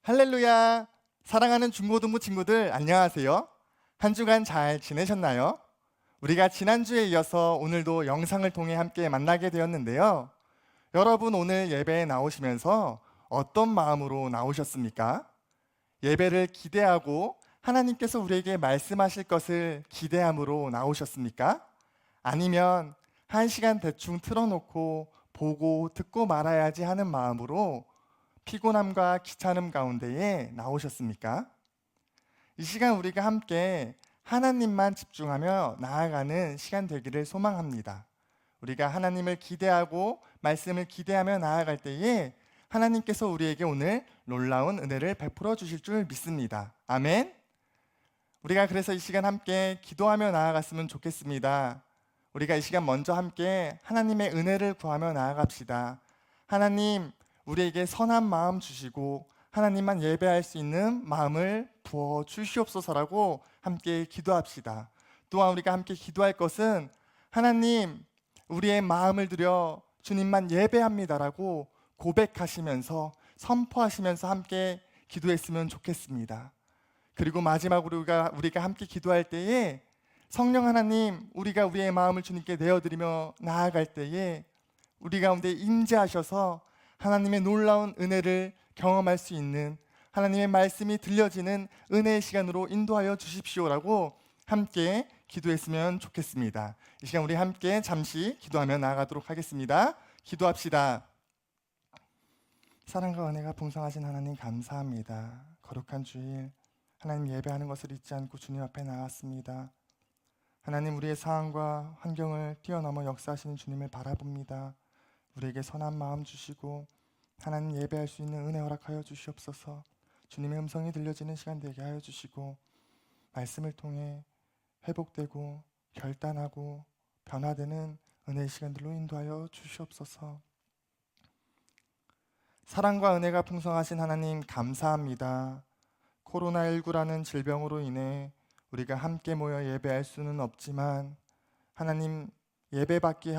할렐루야! 사랑하는 중고등부 친구들 안녕하세요. 한 주간 잘 지내셨나요? 우리가 지난주에 이어서 오늘도 영상을 통해 함께 만나게 되었는데요. 여러분 오늘 예배에 나오시면서 어떤 마음으로 나오셨습니까? 예배를 기대하고 하나님께서 우리에게 말씀하실 것을 기대함으로 나오셨습니까? 아니면 한 시간 대충 틀어놓고 보고 듣고 말아야지 하는 마음으로 피곤함과 귀찮음 가운데에 나오셨습니까? 이 시간 우리가 함께 하나님만 집중하며 나아가는 시간 되기를 소망합니다. 우리가 하나님을 기대하고 말씀을 기대하며 나아갈 때에 하나님께서 우리에게 오늘 놀라운 은혜를 베풀어 주실 줄 믿습니다. 아멘. 우리가 그래서 이 시간 함께 기도하며 나아갔으면 좋겠습니다. 우리가 이 시간 먼저 함께 하나님의 은혜를 구하며 나아갑시다. 하나님, 우리에게 선한 마음 주시고 하나님만 예배할 수 있는 마음을 부어 주시옵소서라고 함께 기도합시다. 또한 우리가 함께 기도할 것은 하나님, 우리의 마음을 들여 주님만 예배합니다라고 고백하시면서 선포하시면서 함께 기도했으면 좋겠습니다. 그리고 마지막으로 우리가 함께 기도할 때에 성령 하나님, 우리가 우리의 마음을 주님께 내어드리며 나아갈 때에 우리 가운데 임재하셔서 하나님의 놀라운 은혜를 경험할 수 있는, 하나님의 말씀이 들려지는 은혜의 시간으로 인도하여 주십시오라고 함께 기도했으면 좋겠습니다. 이 시간 우리 함께 잠시 기도하며 나아가도록 하겠습니다. 기도합시다. 사랑과 은혜가 풍성하신 하나님 감사합니다. 거룩한 주일 하나님 예배하는 것을 잊지 않고 주님 앞에 나왔습니다. 하나님, 우리의 상황과 환경을 뛰어넘어 역사하시는 주님을 바라봅니다. 우리에게 선한 마음 주시고 하나님 예배할 수 있는 은혜 허락하여 주시옵소서. 주님의 음성이 들려지는 시간 되게 하여 주시고 말씀을 통해 회복되고 결단하고 변화되는 은혜의 시간들로 인도하여 주시옵소서. 사랑과 은혜가 풍성하신 하나님 감사합니다. 코로나19라는 질병으로 인해 우리가 함께 모여 예배할 수는 없지만 하나님, 예배받기에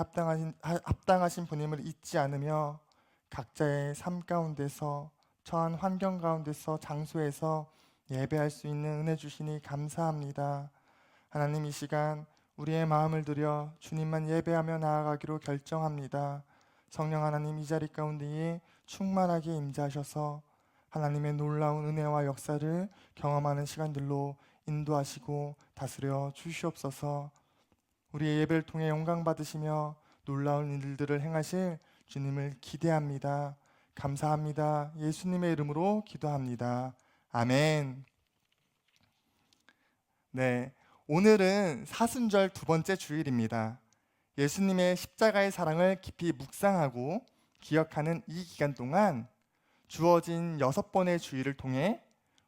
합당하신 분임을 잊지 않으며 각자의 삶 가운데서 처한 환경 가운데서 장소에서 예배할 수 있는 은혜 주시니 감사합니다. 하나님, 이 시간 우리의 마음을 들여 주님만 예배하며 나아가기로 결정합니다. 성령 하나님, 이 자리 가운데에 충만하게 임재하셔서 하나님의 놀라운 은혜와 역사를 경험하는 시간들로 인도하시고 다스려 주시옵소서. 우리의 예배를 통해 영광 받으시며 놀라운 일들을 행하실 주님을 기대합니다. 감사합니다. 예수님의 이름으로 기도합니다. 아멘. 네, 오늘은 사순절 두 번째 주일입니다. 예수님의 십자가의 사랑을 깊이 묵상하고 기억하는 이 기간 동안 주어진 6번의 주일을 통해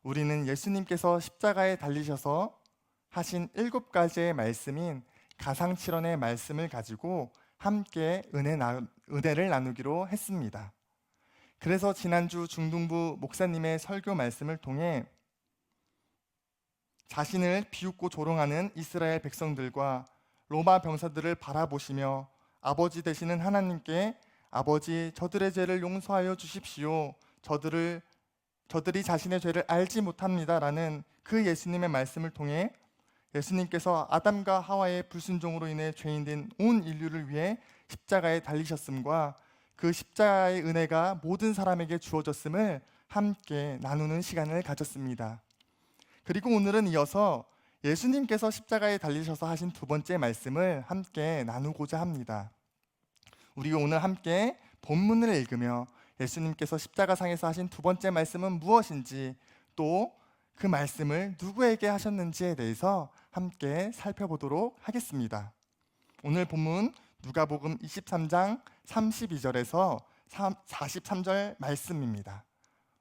우리는 예수님께서 십자가에 달리셔서 하신 7가지의 말씀인 가상칠언의 말씀을 가지고 함께 은혜를 나누기로 했습니다. 그래서 지난주 중등부 목사님의 설교 말씀을 통해 자신을 비웃고 조롱하는 이스라엘 백성들과 로마 병사들을 바라보시며 아버지 되시는 하나님께 아버지, 저들의 죄를 용서하여 주십시오. 저들이 자신의 죄를 알지 못합니다 라는 그 예수님의 말씀을 통해 예수님께서 아담과 하와의 불순종으로 인해 죄인된 온 인류를 위해 십자가에 달리셨음과 그 십자가의 은혜가 모든 사람에게 주어졌음을 함께 나누는 시간을 가졌습니다. 그리고 오늘은 이어서 예수님께서 십자가에 달리셔서 하신 두 번째 말씀을 함께 나누고자 합니다. 우리 오늘 함께 본문을 읽으며 예수님께서 십자가상에서 하신 두 번째 말씀은 무엇인지, 또 그 말씀을 누구에게 하셨는지에 대해서 함께 살펴보도록 하겠습니다. 오늘 본문 누가복음 23장 32절에서 43절 말씀입니다.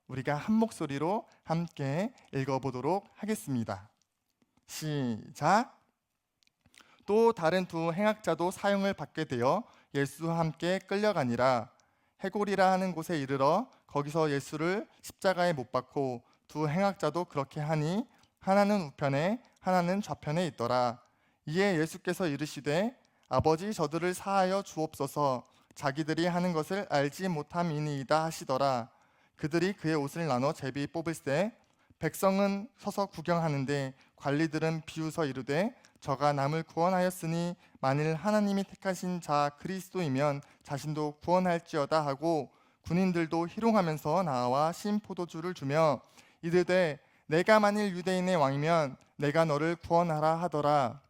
우리가 한 목소리로 함께 읽어보도록 하겠습니다. 시작! 또 다른 두 행악자도 사형을 받게 되어 예수와 함께 끌려가니라. 해골이라 하는 곳에 이르러 거기서 예수를 십자가에 못 박고 두 행악자도 그렇게 하니 하나는 우편에 하나는 좌편에 있더라. 이에 예수께서 이르시되 아버지, 저들을 사하여 주옵소서. 자기들이 하는 것을 알지 못함이니이다 하시더라. 그들이 그의 옷을 나눠 제비 뽑을새 백성은 서서 구경하는데 관리들은 비웃어 이르되 저가 남을 구원하였으니 만일 하나님이 택하신 자 그리스도이면 자신도 구원할지어다 하고 군인들도 희롱하면서 나와 신 포도주를 주며 이르되 내가 만일 유대인의 왕이면 내가 너를 구원하라 하더라.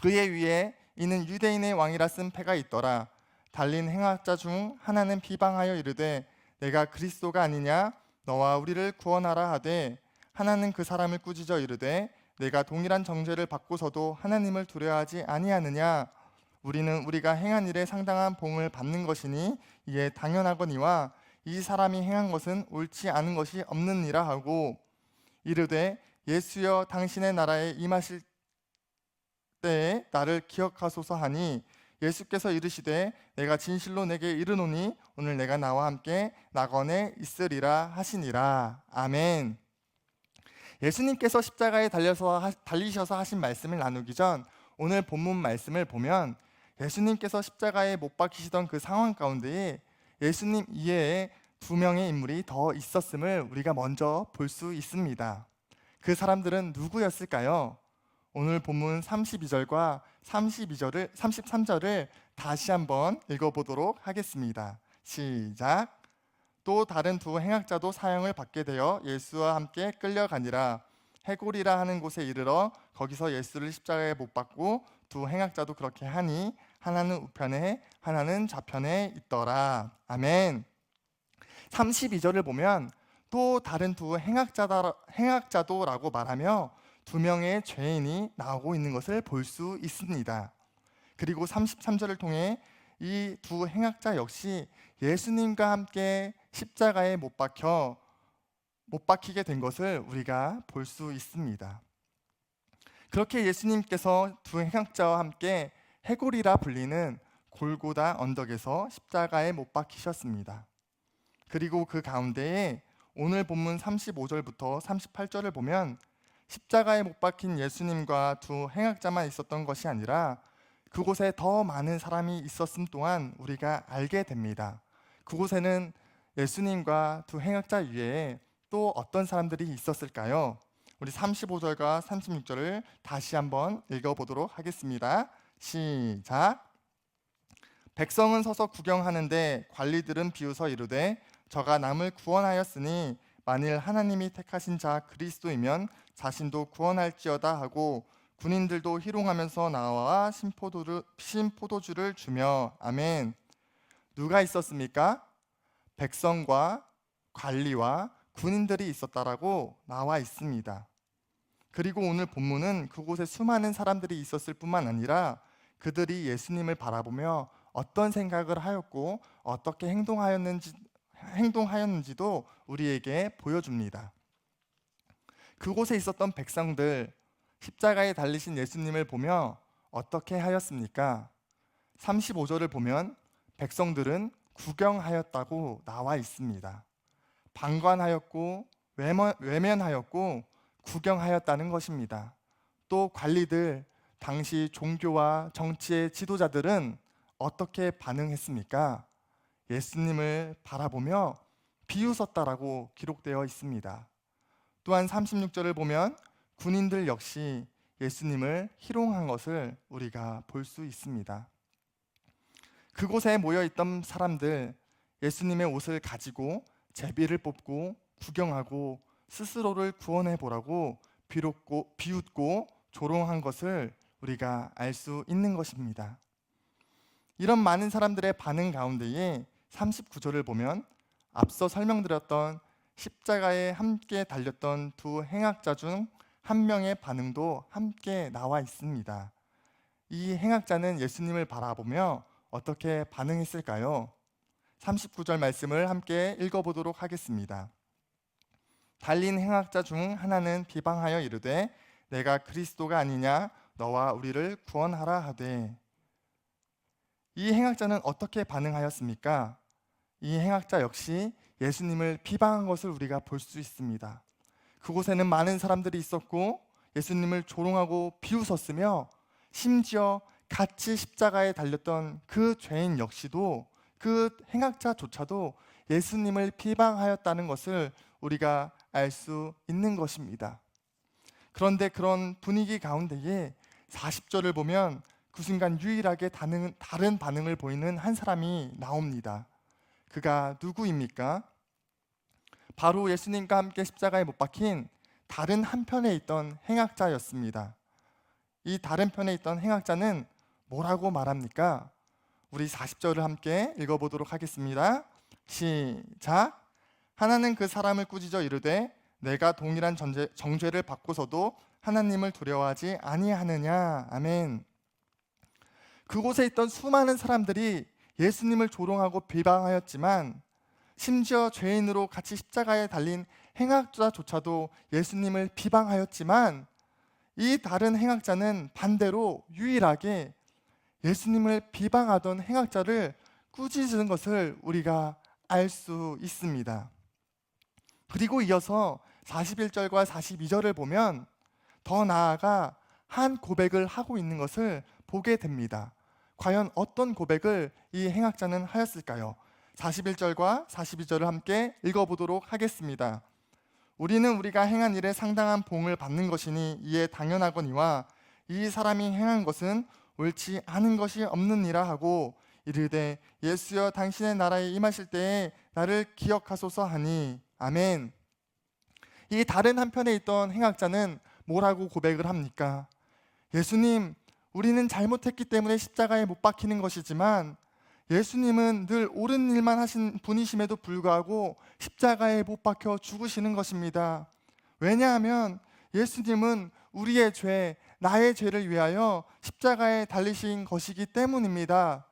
그의 위에 이는 유대인의 왕이라 쓴 패가 있더라. 달린 행악자 중 하나는 비방하여 이르되 내가 그리스도가 아니냐 너와 우리를 구원하라 하되 하나는 그 사람을 꾸짖어 이르되 내가 동일한 정죄를 받고서도 하나님을 두려워하지 아니하느냐 우리는 우리가 행한 일에 상당한 봉을 받는 것이니 이에 당연하거니와 이 사람이 행한 것은 옳지 않은 것이 없느니라 하고 이르되 예수여 당신의 나라에 임하실 때에 나를 기억하소서 하니 예수께서 이르시되 내가 진실로 내게 이르노니 오늘 내가 나와 함께 낙원에 있으리라 하시니라. 아멘. 예수님께서 십자가에 달리셔서 하신 말씀을 나누기 전 오늘 본문 말씀을 보면 예수님께서 십자가에 못 박히시던 그 상황 가운데에 예수님 이외에 두 명의 인물이 더 있었음을 우리가 먼저 볼 수 있습니다. 그 사람들은 누구였을까요? 오늘 본문 32절과 33절을 다시 한번 읽어보도록 하겠습니다. 시작. 또 다른 두 행악자도 사형을 받게 되어 예수와 함께 끌려가니라. 해골이라 하는 곳에 이르러 거기서 예수를 십자가에 못 박고 두 행악자도 그렇게 하니 하나는 우편에 하나는 좌편에 있더라. 아멘. 32절을 보면 또 다른 두 행악자도라고 말하며 두 명의 죄인이 나오고 있는 것을 볼 수 있습니다. 그리고 33절을 통해 이 두 행악자 역시 예수님과 함께 십자가에 못 박히게 된 것을 우리가 볼 수 있습니다. 그렇게 예수님께서 두 행악자와 함께 해골이라 불리는 골고다 언덕에서 십자가에 못 박히셨습니다. 그리고 그 가운데에 오늘 본문 35절부터 38절을 보면 십자가에 못 박힌 예수님과 두 행악자만 있었던 것이 아니라 그곳에 더 많은 사람이 있었음 또한 우리가 알게 됩니다. 그곳에는 예수님과 두 행악자 위에 또 어떤 사람들이 있었을까요? 우리 35절과 36절을 다시 한번 읽어보도록 하겠습니다. 시작. 백성은 서서 구경하는데 관리들은 비웃어 이르되 저가 남을 구원하였으니 만일 하나님이 택하신 자 그리스도이면 자신도 구원할지어다 하고 군인들도 희롱하면서 나와 신포도주를 주며 아멘. 누가 있었습니까? 백성과 관리와 군인들이 있었다라고 나와 있습니다. 그리고 오늘 본문은 그곳에 수많은 사람들이 있었을 뿐만 아니라 그들이 예수님을 바라보며 어떤 생각을 하였고 어떻게 행동하였는지도 우리에게 보여줍니다. 그곳에 있었던 백성들, 십자가에 달리신 예수님을 보며 어떻게 하였습니까? 35절을 보면 백성들은 구경하였다고 나와 있습니다. 방관하였고 외면하였고 구경하였다는 것입니다. 또 관리들, 당시 종교와 정치의 지도자들은 어떻게 반응했습니까? 예수님을 바라보며 비웃었다라고 기록되어 있습니다. 또한 36절을 보면 군인들 역시 예수님을 희롱한 것을 우리가 볼 수 있습니다. 그곳에 모여있던 사람들, 예수님의 옷을 가지고 제비를 뽑고 구경하고 스스로를 구원해 보라고 비웃고 조롱한 것을 우리가 알 수 있는 것입니다. 이런 많은 사람들의 반응 가운데에 39절을 보면 앞서 설명드렸던 십자가에 함께 달렸던 두 행악자 중 한 명의 반응도 함께 나와 있습니다. 이 행악자는 예수님을 바라보며 어떻게 반응했을까요? 39절 말씀을 함께 읽어보도록 하겠습니다. 달린 행악자 중 하나는 비방하여 이르되 내가 그리스도가 아니냐 너와 우리를 구원하라 하되. 이 행악자는 어떻게 반응하였습니까? 이 행악자 역시 예수님을 비방한 것을 우리가 볼 수 있습니다. 그곳에는 많은 사람들이 있었고 예수님을 조롱하고 비웃었으며 심지어 같이 십자가에 달렸던 그 죄인 역시도 그 행악자조차도 예수님을 비방하였다는 것을 우리가 알 수 있는 것입니다. 그런데 그런 분위기 가운데에 40절을 보면 그 순간 유일하게 다른 반응을 보이는 한 사람이 나옵니다. 그가 누구입니까? 바로 예수님과 함께 십자가에 못 박힌 다른 한편에 있던 행악자였습니다. 이 다른 편에 있던 행악자는 뭐라고 말합니까? 우리 40절을 함께 읽어보도록 하겠습니다. 시작. 하나는 그 사람을 꾸짖어 이르되 내가 동일한 정죄를 받고서도 하나님을 두려워하지 아니하느냐. 아멘. 그곳에 있던 수많은 사람들이 예수님을 조롱하고 비방하였지만 심지어 죄인으로 같이 십자가에 달린 행악자조차도 예수님을 비방하였지만 이 다른 행악자는 반대로 유일하게 예수님을 비방하던 행악자를 꾸짖은 것을 우리가 알 수 있습니다. 그리고 이어서 41절과 42절을 보면 더 나아가 한 고백을 하고 있는 것을 보게 됩니다. 과연 어떤 고백을 이 행악자는 하였을까요? 41절과 42절을 함께 읽어보도록 하겠습니다. 우리는 우리가 행한 일에 상당한 보응을 받는 것이니 이에 당연하거니와 이 사람이 행한 것은 옳지 않은 것이 없느니라 하고 이르되 예수여 당신의 나라에 임하실 때에 나를 기억하소서 하니. 아멘. 이 다른 한편에 있던 행악자는 뭐라고 고백을 합니까? 예수님, 우리는 잘못했기 때문에 십자가에 못 박히는 것이지만 예수님은 늘 옳은 일만 하신 분이심에도 불구하고 십자가에 못 박혀 죽으시는 것입니다. 왜냐하면 예수님은 우리의 죄, 나의 죄를 위하여 십자가에 달리신 것이기 때문입니다.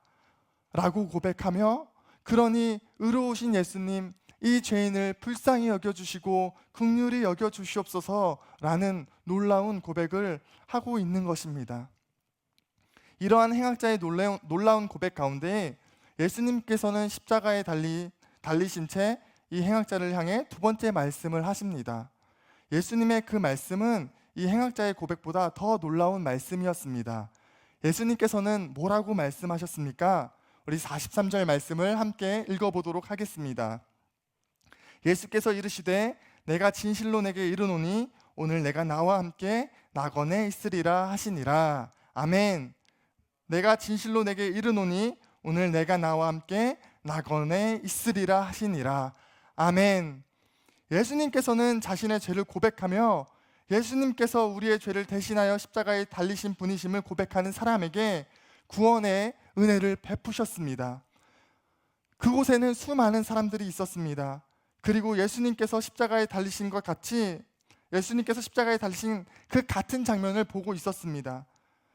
라고 고백하며 그러니 의로우신 예수님, 이 죄인을 불쌍히 여겨주시고 긍휼히 여겨주시옵소서라는 놀라운 고백을 하고 있는 것입니다. 이러한 행악자의 놀라운 고백 가운데 예수님께서는 십자가에 달리신 채 이 행악자를 향해 두 번째 말씀을 하십니다. 예수님의 그 말씀은 이 행악자의 고백보다 더 놀라운 말씀이었습니다. 예수님께서는 뭐라고 말씀하셨습니까? 우리 43절 말씀을 함께 읽어보도록 하겠습니다. 예수께서 이르시되 내가 진실로 내게 이르노니 오늘 내가 나와 함께 낙원에 있으리라 하시니라. 아멘. 내가 진실로 내게 이르노니 오늘 내가 나와 함께 낙원에 있으리라 하시니라. 아멘. 예수님께서는 자신의 죄를 고백하며 예수님께서 우리의 죄를 대신하여 십자가에 달리신 분이심을 고백하는 사람에게 구원의 은혜를 베푸셨습니다. 그곳에는 수많은 사람들이 있었습니다. 그리고 예수님께서 십자가에 달리신 것 같이 예수님께서 십자가에 달리신 그 같은 장면을 보고 있었습니다.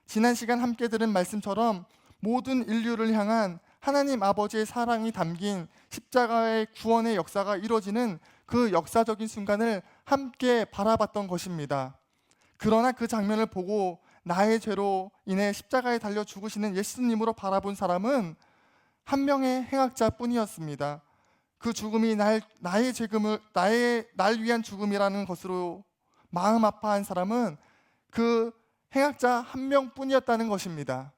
지난 시간 함께 들은 말씀처럼 모든 인류를 향한 하나님 아버지의 사랑이 담긴 십자가의 구원의 역사가 이루어지는 그 역사적인 순간을 함께 바라봤던 것입니다. 그러나 그 장면을 보고 나의 죄로 인해 십자가에 달려 죽으시는 예수님으로 바라본 사람은 한 명의 행악자뿐이었습니다. 그 죽음이 날 위한 죽음이라는 것으로 마음 아파한 사람은 그 행악자 한 명뿐이었다는 것입니다.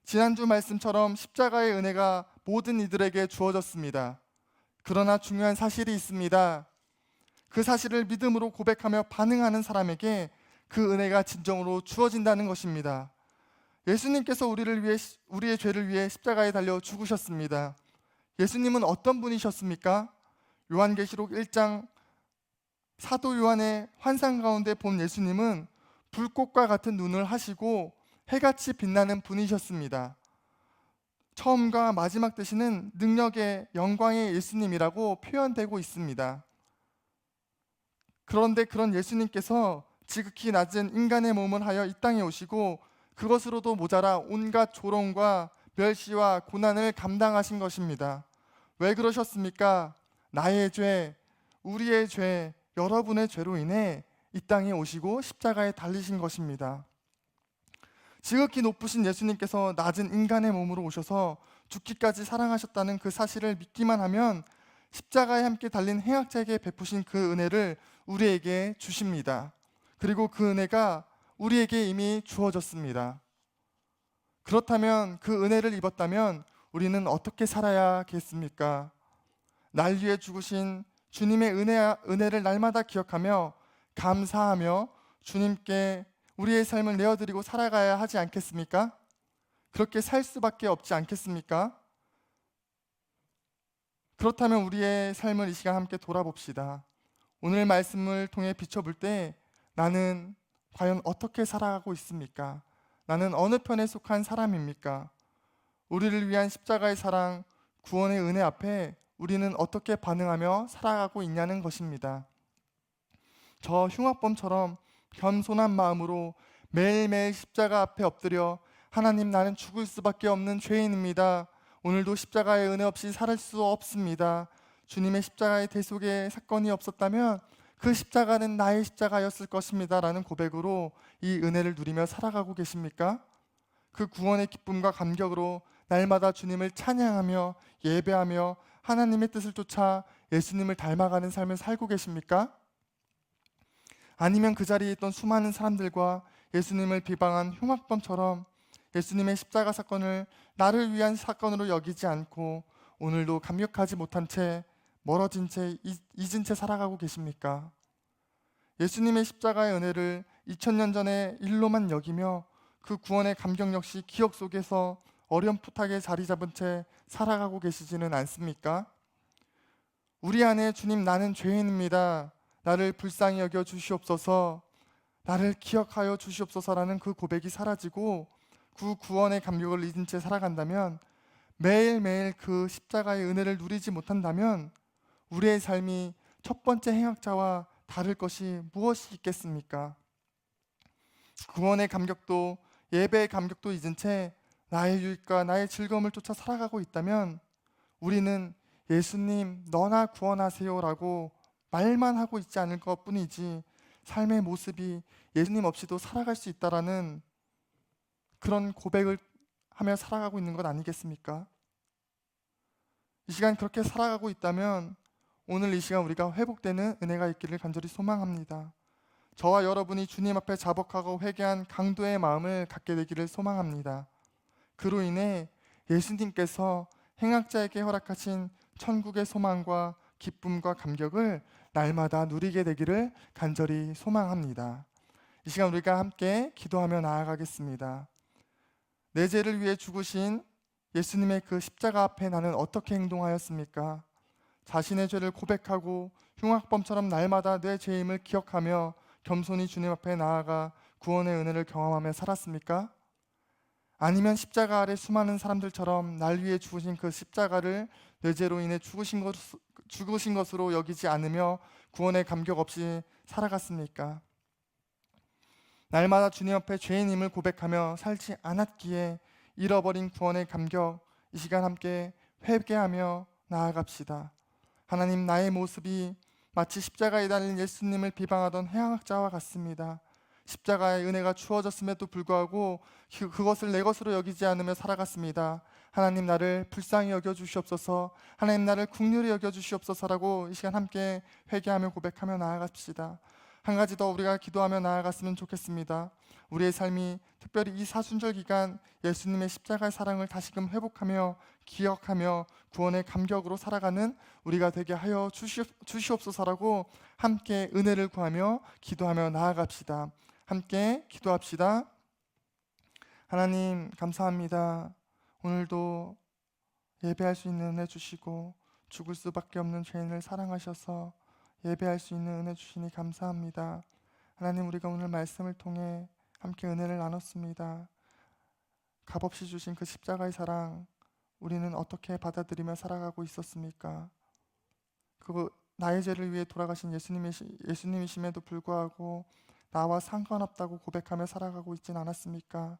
지난주 말씀처럼 십자가의 은혜가 모든 이들에게 주어졌습니다. 그러나 중요한 사실이 있습니다. 그 사실을 믿음으로 고백하며 반응하는 사람에게 그 은혜가 진정으로 주어진다는 것입니다. 예수님께서 우리의 죄를 위해 십자가에 달려 죽으셨습니다. 예수님은 어떤 분이셨습니까? 요한계시록 1장 사도 요한의 환상 가운데 본 예수님은 불꽃과 같은 눈을 하시고 해같이 빛나는 분이셨습니다. 처음과 마지막 되시는 능력의 영광의 예수님이라고 표현되고 있습니다. 그런데 그런 예수님께서 지극히 낮은 인간의 몸을 하여 이 땅에 오시고 그것으로도 모자라 온갖 조롱과 멸시와 고난을 감당하신 것입니다. 왜 그러셨습니까? 나의 죄, 우리의 죄, 여러분의 죄로 인해 이 땅에 오시고 십자가에 달리신 것입니다. 지극히 높으신 예수님께서 낮은 인간의 몸으로 오셔서 죽기까지 사랑하셨다는 그 사실을 믿기만 하면 십자가에 함께 달린 행악자에게 베푸신 그 은혜를 우리에게 주십니다. 그리고 그 은혜가 우리에게 이미 주어졌습니다. 그렇다면 그 은혜를 입었다면 우리는 어떻게 살아야겠습니까? 날 위해 죽으신 주님의 은혜를 날마다 기억하며 감사하며 주님께 우리의 삶을 내어드리고 살아가야 하지 않겠습니까? 그렇게 살 수밖에 없지 않겠습니까? 그렇다면 우리의 삶을 이 시간 함께 돌아봅시다. 오늘 말씀을 통해 비춰볼 때 나는 과연 어떻게 살아가고 있습니까? 나는 어느 편에 속한 사람입니까? 우리를 위한 십자가의 사랑, 구원의 은혜 앞에 우리는 어떻게 반응하며 살아가고 있냐는 것입니다. 저 흉악범처럼 겸손한 마음으로 매일매일 십자가 앞에 엎드려 하나님, 나는 죽을 수밖에 없는 죄인입니다. 오늘도 십자가의 은혜 없이 살 수 없습니다. 주님의 십자가의 대속의 사건이 없었다면 그 십자가는 나의 십자가였을 것입니다 라는 고백으로 이 은혜를 누리며 살아가고 계십니까? 그 구원의 기쁨과 감격으로 날마다 주님을 찬양하며 예배하며 하나님의 뜻을 쫓아 예수님을 닮아가는 삶을 살고 계십니까? 아니면 그 자리에 있던 수많은 사람들과 예수님을 비방한 흉악범처럼 예수님의 십자가 사건을 나를 위한 사건으로 여기지 않고 오늘도 감격하지 못한 채 멀어진 채 잊은 채 살아가고 계십니까? 예수님의 십자가의 은혜를 2000년 전의 일로만 여기며 그 구원의 감격 역시 기억 속에서 어렴풋하게 자리 잡은 채 살아가고 계시지는 않습니까? 우리 안에 주님, 나는 죄인입니다. 나를 불쌍히 여겨 주시옵소서, 나를 기억하여 주시옵소서라는 그 고백이 사라지고 그 구원의 감격을 잊은 채 살아간다면, 매일매일 그 십자가의 은혜를 누리지 못한다면 우리의 삶이 첫 번째 행악자와 다를 것이 무엇이 있겠습니까? 구원의 감격도 예배의 감격도 잊은 채 나의 유익과 나의 즐거움을 쫓아 살아가고 있다면 우리는 예수님 너나 구원하세요 라고 말만 하고 있지 않을 것뿐이지 삶의 모습이 예수님 없이도 살아갈 수 있다라는 그런 고백을 하며 살아가고 있는 것 아니겠습니까? 이 시간 그렇게 살아가고 있다면 오늘 이 시간 우리가 회복되는 은혜가 있기를 간절히 소망합니다. 저와 여러분이 주님 앞에 자복하고 회개한 강도의 마음을 갖게 되기를 소망합니다. 그로 인해 예수님께서 행악자에게 허락하신 천국의 소망과 기쁨과 감격을 날마다 누리게 되기를 간절히 소망합니다. 이 시간 우리가 함께 기도하며 나아가겠습니다. 내 죄를 위해 죽으신 예수님의 그 십자가 앞에 나는 어떻게 행동하였습니까? 자신의 죄를 고백하고 흉악범처럼 날마다 내 죄임을 기억하며 겸손히 주님 앞에 나아가 구원의 은혜를 경험하며 살았습니까? 아니면 십자가 아래 수많은 사람들처럼 날 위해 죽으신 그 십자가를 내 죄로 인해 죽으신 것으로 여기지 않으며 구원의 감격 없이 살아갔습니까? 날마다 주님 앞에 죄인임을 고백하며 살지 않았기에 잃어버린 구원의 감격, 이 시간 함께 회개하며 나아갑시다. 하나님, 나의 모습이 마치 십자가에 달린 예수님을 비방하던 해양학자와 같습니다. 십자가의 은혜가 주어졌음에도 불구하고 그것을 내 것으로 여기지 않으며 살아갔습니다. 하나님, 나를 불쌍히 여겨주시옵소서, 하나님 나를 긍휼히 여겨주시옵소서라고 이 시간 함께 회개하며 고백하며 나아갑시다. 한 가지 더 우리가 기도하며 나아갔으면 좋겠습니다. 우리의 삶이 특별히 이 사순절 기간 예수님의 십자가의 사랑을 다시금 회복하며 기억하며 구원의 감격으로 살아가는 우리가 되게 하여 주시옵소서라고 함께 은혜를 구하며 기도하며 나아갑시다. 함께 기도합시다. 하나님, 감사합니다. 오늘도 예배할 수 있는 은혜 주시고 죽을 수밖에 없는 죄인을 사랑하셔서 예배할 수 있는 은혜 주시니 감사합니다. 하나님, 우리가 오늘 말씀을 통해 함께 은혜를 나눴습니다. 값없이 주신 그 십자가의 사랑, 우리는 어떻게 받아들이며 살아가고 있었습니까? 그 나의 죄를 위해 돌아가신 예수님이심에도 불구하고 나와 상관없다고 고백하며 살아가고 있진 않았습니까?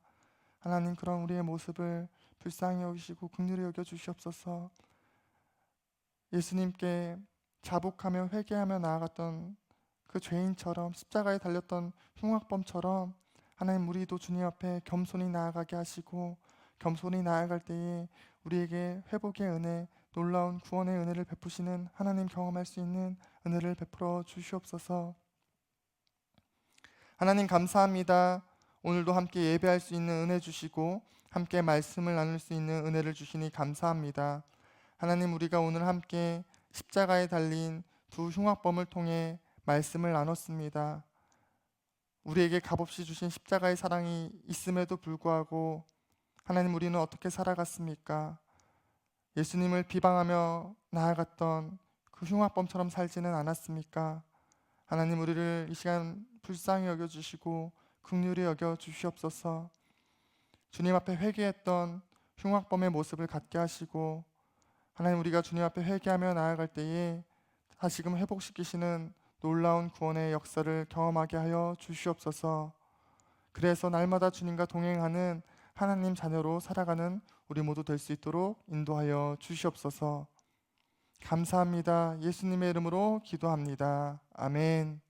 하나님, 그런 우리의 모습을 불쌍히 여기시고 긍휼히 여겨 주시옵소서. 예수님께 자복하며 회개하며 나아갔던 그 죄인처럼, 십자가에 달렸던 흉악범처럼 하나님, 우리도 주님 앞에 겸손히 나아가게 하시고 겸손히 나아갈 때에 우리에게 회복의 은혜, 놀라운 구원의 은혜를 베푸시는 하나님 경험할 수 있는 은혜를 베풀어 주시옵소서. 하나님, 감사합니다. 오늘도 함께 예배할 수 있는 은혜 주시고 함께 말씀을 나눌 수 있는 은혜를 주시니 감사합니다. 하나님, 우리가 오늘 함께 십자가에 달린 두 흉악범을 통해 말씀을 나눴습니다. 우리에게 값없이 주신 십자가의 사랑이 있음에도 불구하고 하나님, 우리는 어떻게 살아갔습니까? 예수님을 비방하며 나아갔던 그 흉악범처럼 살지는 않았습니까? 하나님, 우리를 이 시간 불쌍히 여겨주시고 긍휼히 여겨 주시옵소서. 주님 앞에 회개했던 흉악범의 모습을 갖게 하시고, 하나님, 우리가 주님 앞에 회개하며 나아갈 때에 다시금 회복시키시는 놀라운 구원의 역사를 경험하게 하여 주시옵소서. 그래서 날마다 주님과 동행하는 하나님 자녀로 살아가는 우리 모두 될 수 있도록 인도하여 주시옵소서. 감사합니다. 예수님의 이름으로 기도합니다. 아멘.